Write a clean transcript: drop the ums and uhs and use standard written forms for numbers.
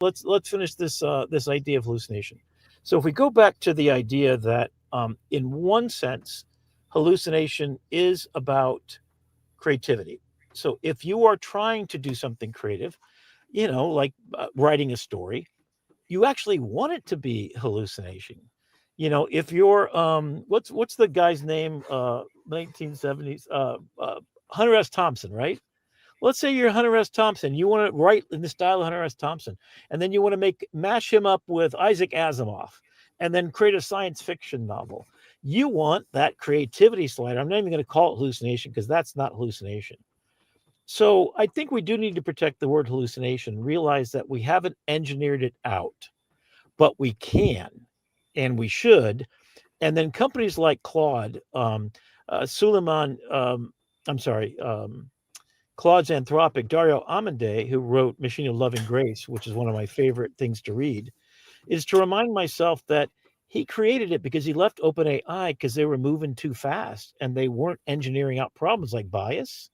let's finish this idea of hallucination. So if we go back to the idea that in one sense, hallucination is about creativity. So if you are trying to do something creative, like writing a story, you actually want it to be hallucination. If you're what's the guy's name? 1970s, Hunter S. Thompson, right? Let's say you're Hunter S. Thompson. You want to write in the style of Hunter S. Thompson, and then you want to mash him up with Isaac Asimov, and then create a science fiction novel. You want that creativity slider. I'm not even going to call it hallucination because that's not hallucination. So I think we do need to protect the word hallucination, realize that we haven't engineered it out, but we can and we should. And then companies like Claude, Suleiman, I'm sorry, Claude's Anthropic, Dario Amodei, who wrote Machine of Loving Grace, which is one of my favorite things to read, is to remind myself that he created it because he left OpenAI because they were moving too fast and they weren't engineering out problems like bias.